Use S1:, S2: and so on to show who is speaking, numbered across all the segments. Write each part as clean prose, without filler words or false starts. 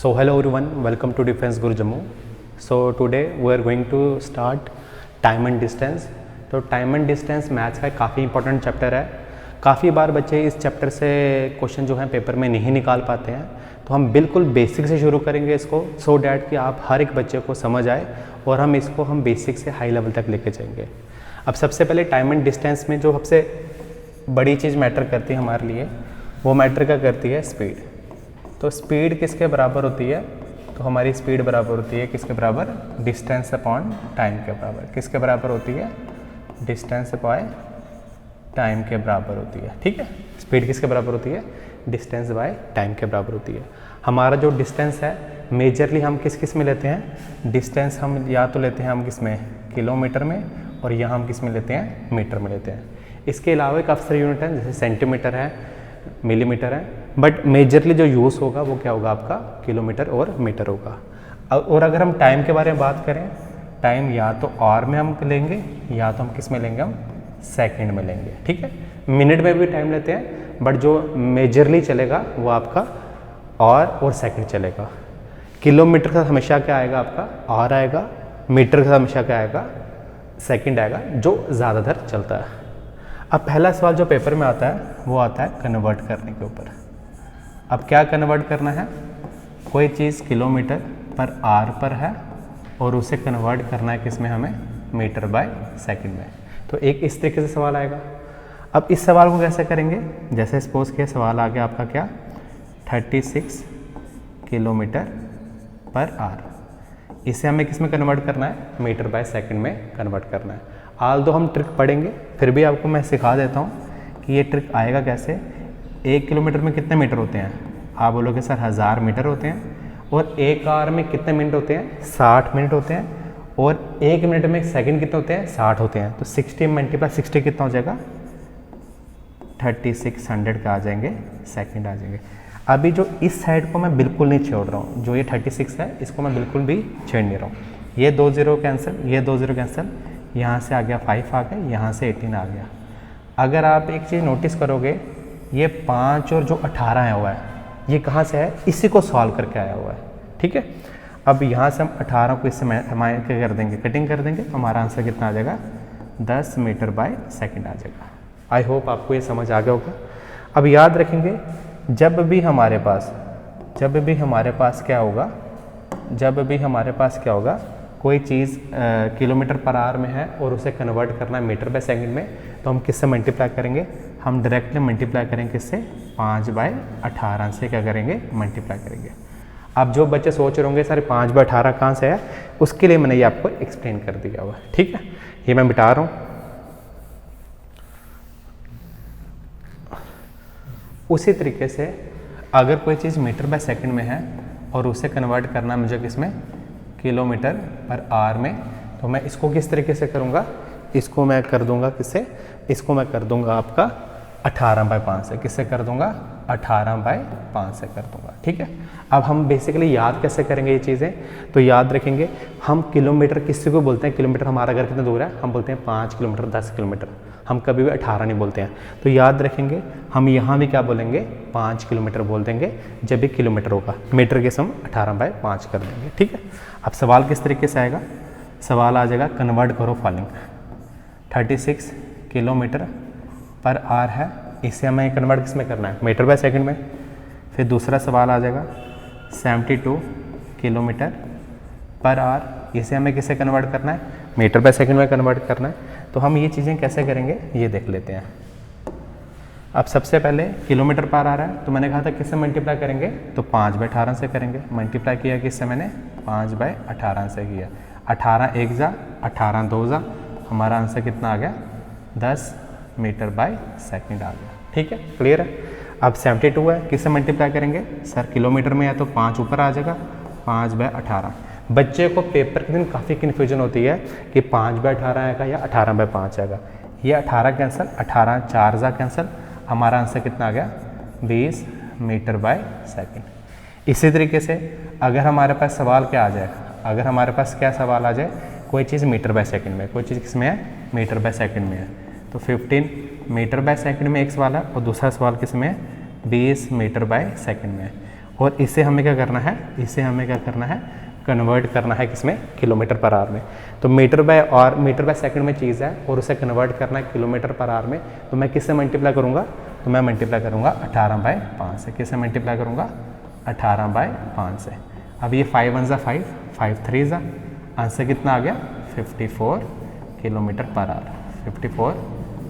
S1: So hello everyone, welcome to Defense Guru Jammu. So today we are going to start time and distance. तो time and distance maths का काफ़ी important chapter है। काफ़ी बार बच्चे इस chapter से question जो है पेपर में नहीं निकाल पाते हैं, तो हम बिल्कुल बेसिक से शुरू करेंगे इसको, सो डैट कि आप हर एक बच्चे को समझ आए और हम बेसिक से हाई लेवल तक लेके जाएंगे। अब सबसे पहले टाइम एंड डिस्टेंस में जो सबसे बड़ी चीज़ मैटर करती है हमारे लिए, वो मैटर क्या करती है? स्पीड। तो स्पीड किसके बराबर होती है? तो हमारी स्पीड बराबर होती है किसके बराबर? डिस्टेंस अपॉन टाइम के बराबर। किसके बराबर होती है? डिस्टेंस अपॉन टाइम के बराबर होती है। ठीक है, स्पीड किसके बराबर होती है? डिस्टेंस बाय टाइम के बराबर होती है। हमारा जो डिस्टेंस है मेजरली हम किस में लेते हैं? डिस्टेंस हम या तो लेते हैं हम किस में? किलोमीटर में, और यहाँ हम किस में लेते हैं? मीटर में लेते हैं। इसके अलावा एक अक्सर यूनिट है जैसे सेंटीमीटर है, मिलीमीटर है, बट मेजरली जो यूज़ होगा वो क्या होगा आपका? किलोमीटर और मीटर होगा। और अगर हम टाइम के बारे में बात करें, टाइम या तो आवर में हम लेंगे या तो हम किस में लेंगे? हम सेकंड में लेंगे। ठीक है, मिनट में भी टाइम लेते हैं, बट जो मेजरली चलेगा वो आपका आवर और सेकंड चलेगा। किलोमीटर का हमेशा क्या आएगा आपका? आवर आएगा। मीटर का हमेशा क्या आएगा? सेकंड आएगा, जो ज़्यादातर चलता है। अब पहला सवाल जो पेपर में आता है वो आता है कन्वर्ट करने के ऊपर। अब क्या कन्वर्ट करना है? कोई चीज़ किलोमीटर पर आवर पर है और उसे कन्वर्ट करना है किस में? हमें मीटर बाय सेकंड में। तो एक इस तरीके से सवाल आएगा। अब इस सवाल को कैसे करेंगे? जैसे सपोज के सवाल आ गया आपका क्या? 36 किलोमीटर पर आवर। इसे हमें किस में कन्वर्ट करना है? मीटर बाय सेकंड में कन्वर्ट करना है। आल दो हम ट्रिक पढ़ेंगे, फिर भी आपको मैं सिखा देता हूँ कि ये ट्रिक आएगा कैसे। 1 किलोमीटर में कितने मीटर होते हैं? आप बोलोगे सर 1000 मीटर होते हैं। और 1 आवर में कितने मिनट होते हैं? 60 मिनट होते हैं। और 1 मिनट में सेकंड कितने होते हैं? 60 होते हैं। तो 60 मल्टीप्लाई 60 कितना हो जाएगा? 3600 का आ जाएंगे, सेकंड आ जाएंगे। अभी जो इस साइड को मैं बिल्कुल नहीं छोड़ रहा हूँ, जो ये 36 है इसको मैं बिल्कुल भी छेड़ नहीं रहा हूँ। ये 2 0 कैंसिल, ये 2 0 कैंसिल, यहाँ से आ गया 5 आ गया, यहाँ से 18 आ गया। अगर आप एक चीज़ नोटिस करोगे, ये 5 और जो 18 आया हुआ है ये कहाँ से है? इसी को सॉल्व करके आया हुआ है। ठीक है, अब यहाँ से हम 18 को इससे क्या कर देंगे? कटिंग कर देंगे। हमारा आंसर कितना आ जाएगा? 10 मीटर बाय सेकंड आ जाएगा। आई होप आपको ये समझ आ गया होगा। अब याद रखेंगे, जब भी हमारे पास क्या होगा, कोई चीज़ किलोमीटर पर आवर में है और उसे कन्वर्ट करना है मीटर बाय सेकंड में, तो हम किससे मल्टीप्लाई करेंगे? हम डायरेक्टली मल्टीप्लाई करेंगे किससे? 5/18 से क्या करेंगे? मल्टीप्लाई करेंगे। अब जो बच्चे सोच रहे होंगे सर 5/18 कहाँ से है, उसके लिए मैंने ये आपको एक्सप्लेन कर दिया हुआ है। ठीक है, ये मैं मिटा रहा हूँ। उसी तरीके से अगर कोई चीज़ मीटर बाय सेकंड में है और उसे कन्वर्ट करना मुझे किसमें? किलोमीटर पर आवर में, तो मैं इसको किस तरीके से करूँगा? इसको मैं कर दूंगा किससे? इसको मैं कर दूंगा आपका 18/5 से। किससे कर दूंगा? 18/5 से कर दूंगा। ठीक है, अब हम बेसिकली याद कैसे करेंगे ये चीज़ें? तो याद रखेंगे, हम किलोमीटर किसी को बोलते हैं? किलोमीटर हमारा घर कितना दूर है? हम बोलते हैं 5 किलोमीटर, 10 किलोमीटर। हम कभी भी 18 नहीं बोलते हैं। तो याद रखेंगे, हम यहाँ भी क्या बोलेंगे? 5 किलोमीटर बोल देंगे जब भी किलोमीटर होगा। मीटर के सम 18/5 कर देंगे। ठीक है, अब सवाल किस तरीके से आएगा? सवाल आ जाएगा, कन्वर्ट करो फॉलोइंग। 36 किलोमीटर पर आवर है, इसे हमें कन्वर्ट किस में करना है? मीटर बाय सेकंड में। फिर दूसरा सवाल आ जाएगा 72 किलोमीटर पर आवर, इसे हमें किससे कन्वर्ट करना है? मीटर बाय सेकंड में कन्वर्ट करना है। तो हम ये चीज़ें कैसे करेंगे ये देख लेते हैं। अब सबसे पहले किलोमीटर पर आ रहा है, तो मैंने कहा था किससे मल्टीप्लाई करेंगे? तो 5/18 से करेंगे। मल्टीप्लाई किया किससे? मैंने 5/18 से किया। 18 1 जा, 18 2 जा, हमारा आंसर कितना आ गया? 10 मीटर बाय सेकंड आ गया। ठीक है, क्लियर है। अब 72 है, किससे मल्टीप्लाई करेंगे? सर किलोमीटर में या तो 5 ऊपर आ जाएगा, 5/18। बच्चे को पेपर के दिन काफ़ी कन्फ्यूजन होती है कि 5/18 आएगा या 18/5 आएगा। ये 18 कैंसिल, 18 4 जा कैंसिल, हमारा आंसर कितना आ गया? 20 मीटर बाय सेकंड। इसी तरीके से अगर हमारे पास सवाल क्या आ जाए, अगर हमारे पास क्या सवाल आ जाए, कोई चीज़ मीटर बाय सेकंड में, कोई चीज़ किस में है? मीटर बाय सेकंड में है, तो 15 मीटर बाय सेकंड में एक सवाल है और दूसरा सवाल किस में है? 20 मीटर बाय सेकंड में है। और इसे हमें क्या करना है, इसे हमें क्या करना है, कन्वर्ट करना है किसमें, किलोमीटर पर आवर में। तो मीटर बाय सेकंड में चीज़ है और उसे कन्वर्ट करना है किलोमीटर पर आवर में। तो मैं किससे मल्टीप्लाई करूँगा, तो मैं मल्टीप्लाई करूँगा 18/5 से। किससे मल्टीप्लाई करूँगा, 18/5 से। अब ये 5 1 ज़ा 5, 5 3 ज़ा, आंसर कितना आ गया 54 किलोमीटर पर आवर। 54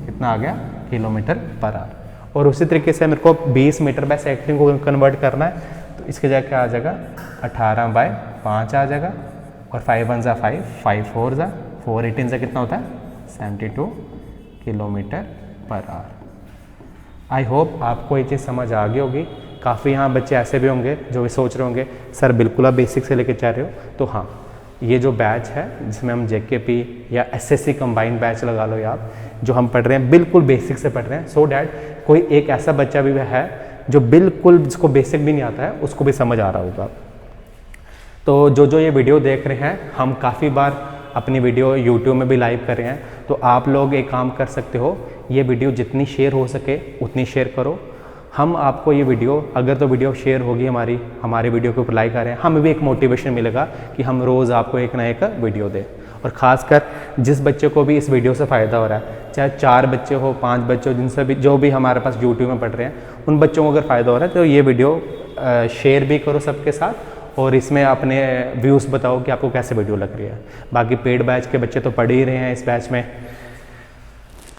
S1: कितना आ गया, किलोमीटर पर आवर। और उसी तरीके से मेरे को 20 मीटर बाय सेकंड को कन्वर्ट करना है, तो इसके जगह क्या आ जाएगा, 18/5 आ जाएगा। और 5 1 ज़ा 5, 5 4 ज़ा 4, 18 ज़ा कितना होता है 72 kilometre per hour. I hope आपको ये चीज़ समझ आ गई होगी। काफ़ी यहाँ बच्चे ऐसे भी होंगे जो भी सोच रहे होंगे सर बिल्कुल आप बेसिक से लेके चल रहे हो। तो हाँ, ये जो बैच है जिसमें हम जेकेपी या एसएससी कंबाइंड बैच लगा लो, या आप जो हम पढ़ रहे हैं बिल्कुल बेसिक से पढ़ रहे हैं, सो डैट कोई एक ऐसा बच्चा भी है जो बिल्कुल जिसको बेसिक भी नहीं आता है उसको भी समझ आ रहा होगा। तो जो ये वीडियो देख रहे हैं, हम काफ़ी बार अपनी वीडियो यूट्यूब में भी लाइव कर रहे हैं, तो आप लोग एक काम कर सकते हो, ये वीडियो जितनी शेयर हो सके उतनी शेयर करो। हम आपको ये वीडियो, अगर तो वीडियो शेयर होगी हमारे वीडियो के ऊपर लाइक करें, हमें भी एक मोटिवेशन मिलेगा कि हम रोज़ आपको एक ना एक वीडियो दें। और ख़ासकर जिस बच्चे को भी इस वीडियो से फ़ायदा हो रहा है, चाहे 4 बच्चे हो 5 बच्चे हो, जिनसे भी जो भी हमारे पास यूट्यूब में पढ़ रहे हैं, उन बच्चों को अगर फ़ायदा हो रहा है तो ये वीडियो शेयर भी करो सबके साथ, और इसमें अपने व्यूज़ बताओ कि आपको कैसे वीडियो लग रही है। बाकी पेड बैच के बच्चे तो पढ़ ही रहे हैं इस बैच में।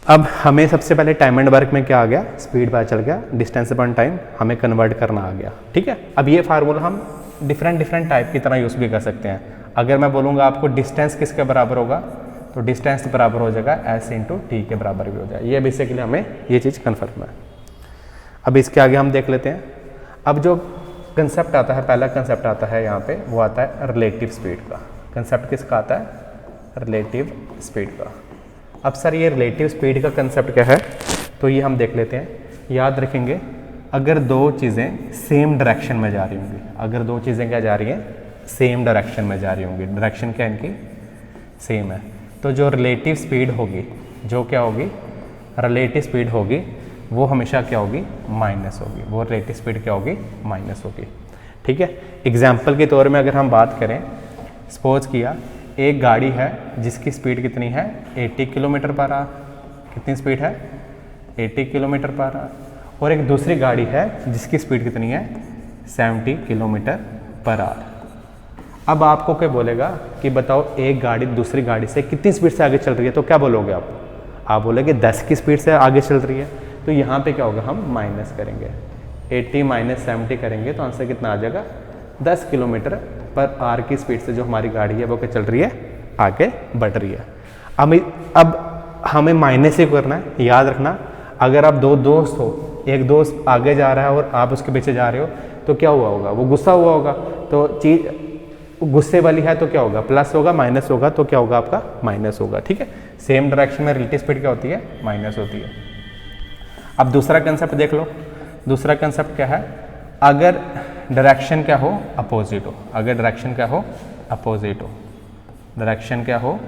S1: अब हमें सबसे पहले टाइम एंड वर्क में क्या आ गया, स्पीड पता चल गया, डिस्टेंस अपॉन टाइम हमें कन्वर्ट करना आ गया, ठीक है। अब ये फार्मूला हम डिफरेंट टाइप की तरह यूज़ भी कर सकते हैं। अगर मैं बोलूँगा आपको डिस्टेंस किसके बराबर होगा, तो डिस्टेंस बराबर हो जाएगा s × t के बराबर भी हो जाएगा। ये बेसिकली हमें ये चीज़ कन्फर्म है। अब इसके आगे हम देख लेते हैं। अब जो कंसेप्ट आता है, पहला कंसेप्ट आता है यहाँ पे, वो आता है रिलेटिव स्पीड का। कंसेप्ट किसका आता है, रिलेटिव स्पीड का। अब सर ये रिलेटिव स्पीड का कंसेप्ट क्या है, तो ये हम देख लेते हैं। याद रखेंगे, अगर दो चीज़ें सेम डायरेक्शन में जा रही होंगी, अगर दो चीज़ें क्या जा रही हैं, सेम डायरेक्शन में जा रही होंगी, डायरेक्शन क्या इनकी सेम है, तो जो रिलेटिव स्पीड होगी, जो क्या होगी, रिलेटिव स्पीड होगी, वो हमेशा क्या होगी, माइनस होगी। वो रिलेटिव स्पीड क्या होगी, माइनस होगी, ठीक है। एग्जाम्पल के तौर में अगर हम बात करें, सपोज किया एक गाड़ी है जिसकी स्पीड कितनी है, 80 किलोमीटर पर आवर। कितनी स्पीड है, 80 किलोमीटर पर आवर। और एक दूसरी गाड़ी है जिसकी स्पीड कितनी है, 70 किलोमीटर पर आवर। अब आपको क्या बोलेगा कि बताओ एक गाड़ी दूसरी गाड़ी से कितनी स्पीड से आगे चल रही है, तो क्या बोलोगे आप बोलोगे 10 की स्पीड से आगे चल रही है। तो यहाँ पे क्या होगा, हम माइनस करेंगे, 80 - 70 करेंगे तो आंसर कितना आ जाएगा, 10 किलोमीटर पर आवर की स्पीड से जो हमारी गाड़ी है वो क्या चल रही है, आगे बढ़ रही है। अब हमें माइनस ही करना है। याद रखना, अगर आप दो दोस्त हो, एक दोस्त आगे जा रहा है और आप उसके पीछे जा रहे हो, तो क्या हुआ होगा, वो गुस्सा हुआ होगा। तो चीज़ गुस्से वाली है तो क्या होगा, प्लस होगा, माइनस होगा तो क्या होगा, आपका माइनस होगा, ठीक है। सेम डायरेक्शन में रिलेटिव स्पीड क्या होती है, माइनस होती है। अब दूसरा कंसेप्ट देख लो। दूसरा कंसेप्ट क्या है, अगर डायरेक्शन क्या हो, अपोजिट हो। अगर डायरेक्शन क्या हो, अपोजिट हो, डायरेक्शन क्या हो,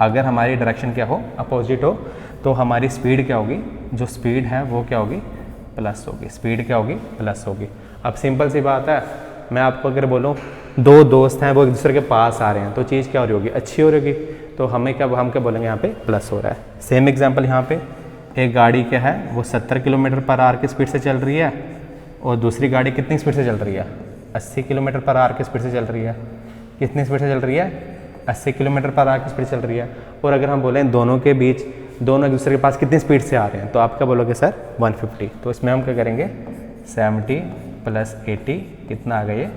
S1: अगर हमारी डायरेक्शन क्या हो, अपोजिट हो, तो हमारी स्पीड क्या होगी, जो स्पीड है वो क्या होगी, प्लस होगी। स्पीड क्या होगी, प्लस होगी। अब सिंपल सी बात है, मैं आपको अगर बोलूँ दो दोस्त हैं वो एक दूसरे के पास आ रहे हैं, तो चीज़ क्या हो रही होगी, अच्छी हो रही होगी। तो हम क्या बोलेंगे, यहाँ पे प्लस हो रहा है। सेम एग्जांपल यहाँ पे, एक गाड़ी क्या है वो 70 किलोमीटर पर आवर की स्पीड से चल रही है, और दूसरी गाड़ी कितनी स्पीड से चल रही है, 80 किलोमीटर पर आवर की स्पीड से चल रही है। कितनी स्पीड से चल रही है, 80 किलोमीटर पर आवर की स्पीड चल रही है। और अगर हम बोलें दोनों के बीच, दोनों एक दूसरे के पास कितनी स्पीड से आ रहे हैं, तो आप क्या बोलोगे सर, 150। तो इसमें हम क्या करेंगे, 70 + 80 कितना आ गया, ये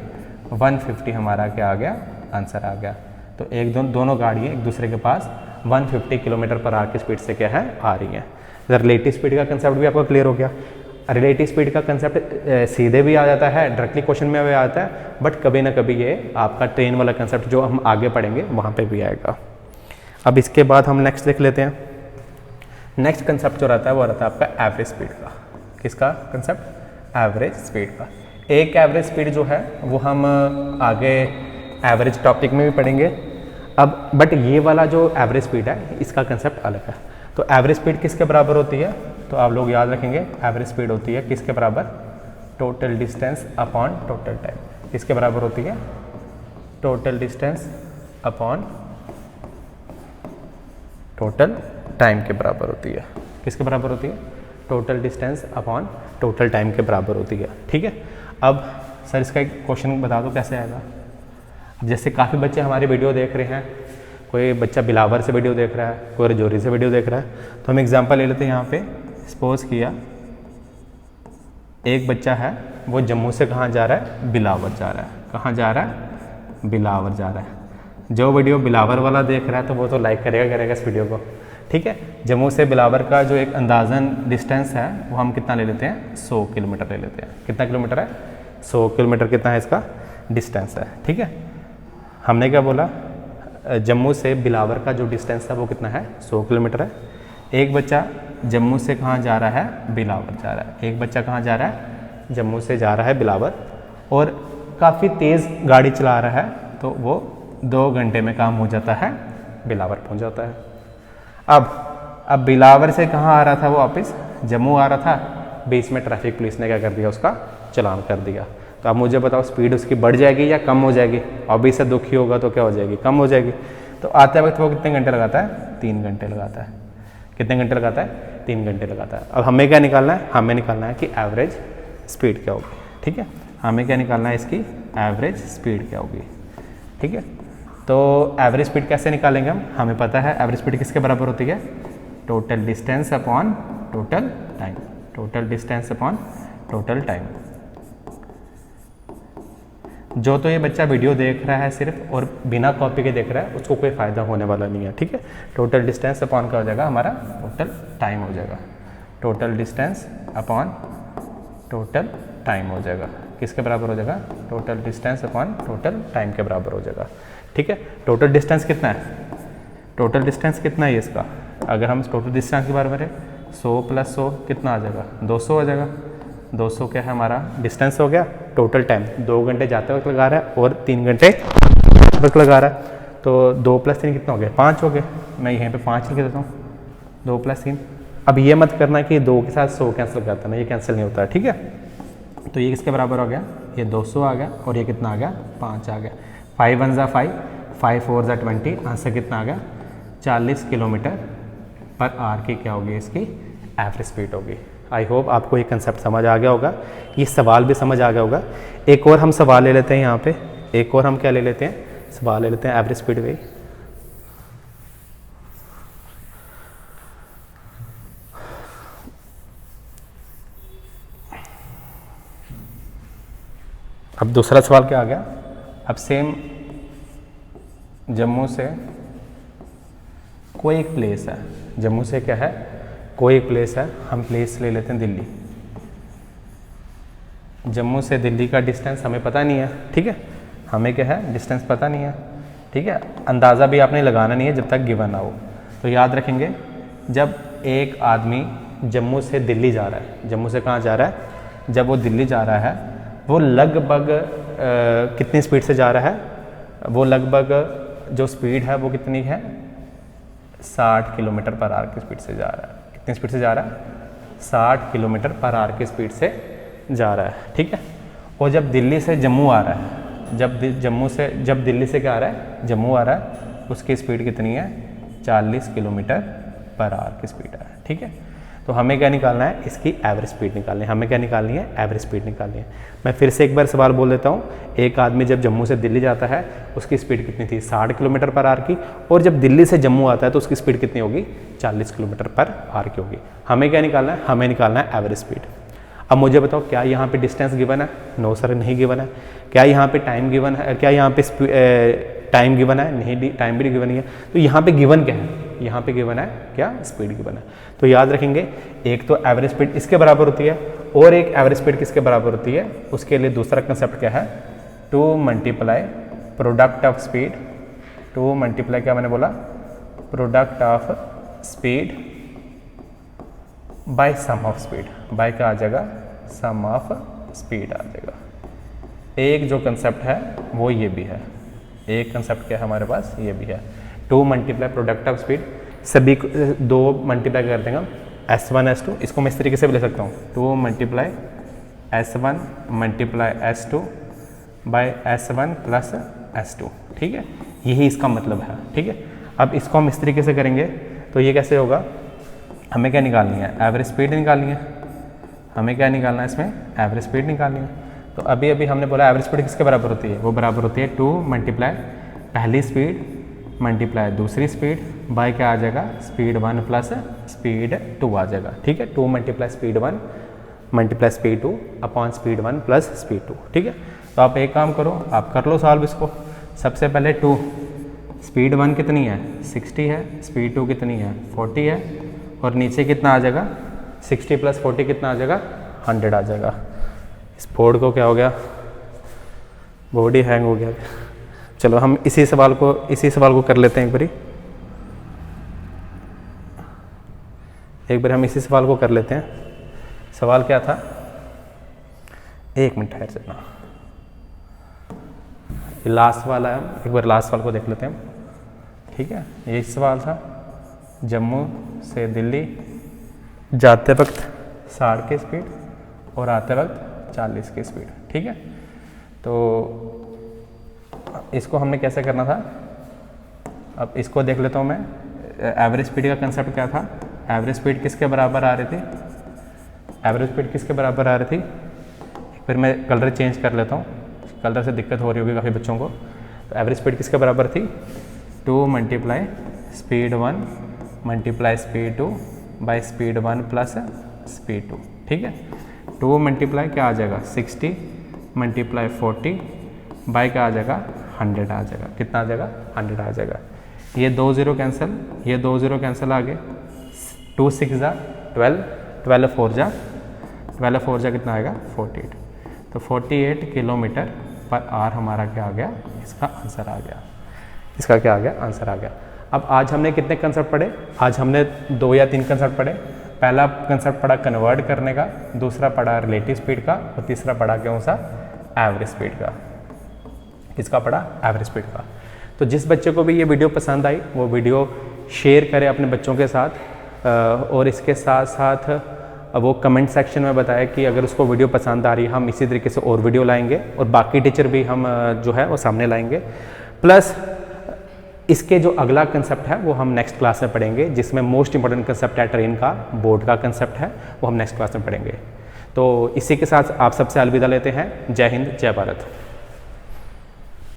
S1: 150 हमारा क्या आ गया, आंसर आ गया। तो दोनों गाड़ियाँ एक दूसरे के पास 150 किलोमीटर पर आवर की स्पीड से क्या है, आ रही हैं। रिलेटिव स्पीड का कंसेप्ट भी आपको क्लियर हो गया। रिलेटिव स्पीड का कंसेप्ट सीधे भी आ जाता है, डायरेक्टली क्वेश्चन में भी आता है, बट कभी ना कभी ये आपका ट्रेन वाला कंसेप्ट जो हम आगे पढ़ेंगे वहाँ पे भी आएगा। अब इसके बाद हम नेक्स्ट देख लेते हैं। नेक्स्ट कंसेप्ट जो रहता है वो रहता है आपका एवरेज स्पीड का। किसका कंसेप्ट, एवरेज स्पीड का। एक एवरेज स्पीड जो है वो हम आगे एवरेज टॉपिक में भी पढ़ेंगे। अब बट ये वाला जो एवरेज स्पीड है इसका कंसेप्ट अलग है। तो एवरेज स्पीड किसके बराबर होती है, तो आप लोग याद रखेंगे, एवरेज स्पीड होती है किसके बराबर, total distance upon total time किसके बराबर होती है? Total distance upon total time के बराबर होती है। किसके बराबर होती है? Total distance upon total time के बराबर होती है। ठीक है, अब सर इसका एक क्वेश्चन बता दो कैसे आएगा। अब जैसे काफ़ी बच्चे हमारी वीडियो देख रहे हैं, कोई बच्चा बिलावर से वीडियो देख रहा है, कोई रजौरी से वीडियो देख रहा है, तो हम एग्जांपल ले लेते हैं। यहाँ पे सपोज किया एक बच्चा है, वो जम्मू से कहाँ जा रहा है? बिलावर जा रहा है। कहाँ जा रहा है? बिलावर जा रहा है। जो वीडियो बिलावर वाला देख रहा है तो वो तो लाइक करेगा इस वीडियो को। ठीक है, जम्मू से बिलावर का जो एक अंदाज़न डिस्टेंस है वो हम कितना ले लेते हैं? 100 किलोमीटर ले लेते हैं। कितना किलोमीटर है? 100 किलोमीटर कितना है इसका डिस्टेंस है। ठीक है, हमने क्या बोला? जम्मू से बिलावर का जो डिस्टेंस है वो कितना है? 100 किलोमीटर है। एक बच्चा जम्मू से कहाँ जा रहा है? बिलावर जा रहा है। एक बच्चा कहाँ जा रहा है? जम्मू से जा रहा है बिलावर, और काफ़ी तेज़ गाड़ी चला रहा है, तो वो 2 घंटे में काम हो जाता है, बिलावर पहुँच जाता है। अब बिलावर से कहाँ आ रहा था वो? वापस जम्मू आ रहा था, बीच में ट्रैफिक पुलिस ने क्या कर दिया? उसका चालान कर दिया। तो अब मुझे बताओ स्पीड उसकी बढ़ जाएगी या कम हो जाएगी? अभी से दुखी होगा तो क्या हो जाएगी? कम हो जाएगी। तो आते वक्त वो कितने घंटे लगाता है? 3 घंटे लगाता है। कितने घंटे लगाता है? 3 घंटे लगाता है। अब हमें क्या निकालना है? हमें निकालना है कि एवरेज स्पीड क्या होगी। ठीक है, हमें क्या निकालना है? इसकी एवरेज स्पीड क्या होगी। ठीक है, तो एवरेज स्पीड कैसे निकालेंगे हम? हमें पता है एवरेज स्पीड किसके बराबर होती है? Total distance upon total time. Total distance upon total time. जो तो ये बच्चा वीडियो देख रहा है सिर्फ और बिना कॉपी के देख रहा है, उसको कोई फ़ायदा होने वाला नहीं है। ठीक है, टोटल डिस्टेंस अपॉन क्या हो जाएगा? हमारा टोटल टाइम हो जाएगा। Total distance upon total time हो जाएगा। किसके बराबर हो जाएगा? Total distance upon total time के बराबर हो जाएगा। ठीक है, टोटल डिस्टेंस कितना है? टोटल डिस्टेंस कितना है इसका? अगर हम टोटल डिस्टेंस के बारे में 100 + 100 कितना आ जाएगा? 200 आ जाएगा। 200 क्या है हमारा? डिस्टेंस हो गया। टोटल टाइम 2 घंटे जाते वक्त लगा रहा है और 3 घंटे वक्त लगा रहा है, तो 2 + 3 कितना हो गया? 5 हो गए। मैं यहीं पे 5 लिख देता हूँ, 2 + 3। अब ये मत करना कि 2 के साथ 100 कैंसिल करता है ना, ये कैंसिल नहीं होता है। ठीक है, तो ये किसके बराबर हो गया? ये 200 आ गया, और ये कितना आ गया? 5 आ गया। 5 × 1 = 5, 5 × 4 = 20। आंसर कितना आ गया? 40 किलोमीटर पर आवर की क्या होगी? इसकी एवरेज स्पीड होगी। आई होप आपको ये कंसेप्ट समझ आ गया होगा, ये सवाल भी समझ आ गया होगा। एक और हम सवाल ले लेते हैं यहाँ पे। एक और हम क्या ले लेते हैं? सवाल ले लेते हैं एवरेज स्पीड पे। अब दूसरा सवाल क्या आ गया? अब सेम जम्मू से कोई एक प्लेस है, जम्मू से क्या है? कोई एक प्लेस है। हम प्लेस ले लेते हैं दिल्ली। जम्मू से दिल्ली का डिस्टेंस हमें पता नहीं है। ठीक है, हमें क्या है? डिस्टेंस पता नहीं है। ठीक है, अंदाज़ा भी आपने लगाना नहीं है जब तक गिवन ना हो। तो याद रखेंगे, जब एक आदमी जम्मू से दिल्ली जा रहा है, जम्मू से कहाँ जा रहा है? जब वो दिल्ली जा रहा है, वो लगभग कितनी स्पीड से जा रहा है? वो लगभग जो स्पीड है वो कितनी है? 60 किलोमीटर पर आवर की स्पीड से जा रहा है। कितनी स्पीड से जा रहा है? 60 किलोमीटर पर आवर की स्पीड से जा रहा है। ठीक है, और जब दिल्ली से जम्मू आ रहा है, जब दिल्ली से क्या आ रहा है? जम्मू आ रहा है, उसकी स्पीड कितनी है? 40 किलोमीटर पर आवर की स्पीड है। ठीक है, तो हमें क्या निकालना है? इसकी एवरेज स्पीड निकालनी है। हमें क्या निकालनी है? एवरेज स्पीड निकालनी है। मैं फिर से एक बार सवाल बोल देता हूँ। एक आदमी जब जम्मू से दिल्ली जाता है, उसकी स्पीड कितनी थी? 60 किलोमीटर पर आवर की, और जब दिल्ली से जम्मू आता है तो उसकी स्पीड कितनी होगी? 40 किलोमीटर पर आवर की होगी। हमें क्या निकालना है? हमें निकालना है एवरेज स्पीड। अब मुझे बताओ, क्या यहाँ पे डिस्टेंस गिवन है? नो सर, नहीं गिवन है। क्या यहाँ पे टाइम गिवन है? क्या यहाँ पे टाइम गिवन है? नहीं, टाइम भी गिवन नहीं है। तो यहाँ पे गिवन क्या है? यहाँ पे गिवन है क्या? स्पीड गिवन है। तो याद रखेंगे, एक तो एवरेज स्पीड इसके बराबर होती है, और एक एवरेज स्पीड किसके बराबर होती है? उसके लिए दूसरा कंसेप्ट क्या है? 2 × प्रोडक्ट ऑफ स्पीड। 2 × क्या मैंने बोला? Product of speed by sum of speed. By क्या आ जाएगा? सम ऑफ स्पीड आ जाएगा। एक जो कंसेप्ट है वो ये भी है। एक कंसेप्ट क्या है हमारे पास? ये भी है। 2 × प्रोडक्ट ऑफ स्पीड। सभी 2 मल्टीप्लाई कर देंगे हम, S1 S2। इसको मैं इस तरीके से भी ले सकता हूँ, 2 × S1 multiply S2 bye S1 plus S2, ठीक है, यही इसका मतलब है, ठीक है। अब इसको हम इस तरीके से करेंगे तो ये कैसे होगा, हमें क्या निकालनी है, एवरेज स्पीड निकालनी है, हमें क्या निकालना है इसमें, एवरेज स्पीड निकालनी है। तो अभी अभी हमने बोला एवरेज स्पीड किसके बराबर होती है, वो बराबर होती है 2 मल्टीप्लाई पहली स्पीड मल्टीप्लाई दूसरी स्पीड बाय क्या आ जाएगा, स्पीड 1 प्लस स्पीड 2 आ जाएगा, ठीक है। 2 multiply speed 1 multiply speed 2 upon speed 1 plus speed 2, ठीक है। तो आप एक काम करो, आप कर लो सॉल्व इसको। सबसे पहले 2, स्पीड 1 कितनी है 60 है, स्पीड 2 कितनी है 40 है, और नीचे कितना आ जाएगा 60 प्लस 40 कितना आ जाएगा 100 आ जाएगा। इस बोर्ड को क्या हो गया, बोर्ड ही हैंग हो गया। चलो हम इसी सवाल को कर लेते हैं एक बार हम इसी सवाल को कर लेते हैं। सवाल क्या था, एक मिनट ठहर जाना, लास्ट वाला है, एक बार लास्ट सवाल को देख लेते हैं, ठीक है। यही सवाल था, जम्मू से दिल्ली जाते वक्त 60 की स्पीड और आते वक्त 40 की स्पीड, ठीक है। तो इसको हमने कैसे करना था, अब इसको देख लेता हूँ मैं। एवरेज स्पीड का कंसेप्ट क्या था, एवरेज स्पीड किसके बराबर आ रही थी, एवरेज स्पीड किसके बराबर आ रही थी, फिर मैं कलर चेंज कर लेता हूँ, कलर से दिक्कत हो रही होगी काफ़ी बच्चों को। तो एवरेज स्पीड किसके बराबर थी, 2 multiply speed 1 multiply speed 2 by speed 1 plus speed 2, ठीक है। 2 मल्टीप्लाई क्या आ जाएगा 60 मल्टीप्लाई 40 बाई क्या आ जाएगा 100 आ जाएगा, कितना आ जाएगा 100 आ जाएगा। ये 2 0 कैंसिल, ये 2 0 कैंसिल आ गए, 2 6 जा 12, 12 4 जा 12 4 जा कितना आएगा 48। तो 48 किलोमीटर पर आवर हमारा क्या आ गया, इसका आंसर आ गया, इसका क्या आ गया, आंसर आ गया। अब आज हमने कितने कंसेप्ट पढ़े, आज हमने 2 या 3 कंसेप्ट पढ़े। पहला कंसेप्ट पढ़ा कन्वर्ट करने का, दूसरा पढ़ा रिलेटिव स्पीड का, और तीसरा पढ़ा कौन सा, एवरेज स्पीड का। किसका पढ़ा, एवरेज स्पीड का। तो जिस बच्चे को भी ये वीडियो पसंद आई वो वीडियो शेयर करें अपने बच्चों के साथ, और इसके साथ साथ वो कमेंट सेक्शन में बताए कि अगर उसको वीडियो पसंद आ रही है, हम इसी तरीके से और वीडियो लाएंगे, और बाकी टीचर भी हम जो है वो सामने लाएंगे। प्लस इसके जो अगला कंसेप्ट है वो हम नेक्स्ट क्लास में पढ़ेंगे, जिसमें मोस्ट इंपॉर्टेंट कंसेप्ट है ट्रेन का, बोर्ड का कंसेप्ट है, वो हम नेक्स्ट क्लास में पढ़ेंगे। तो इसी के साथ आप सबसे अलविदा लेते हैं। जय हिंद, जय भारत।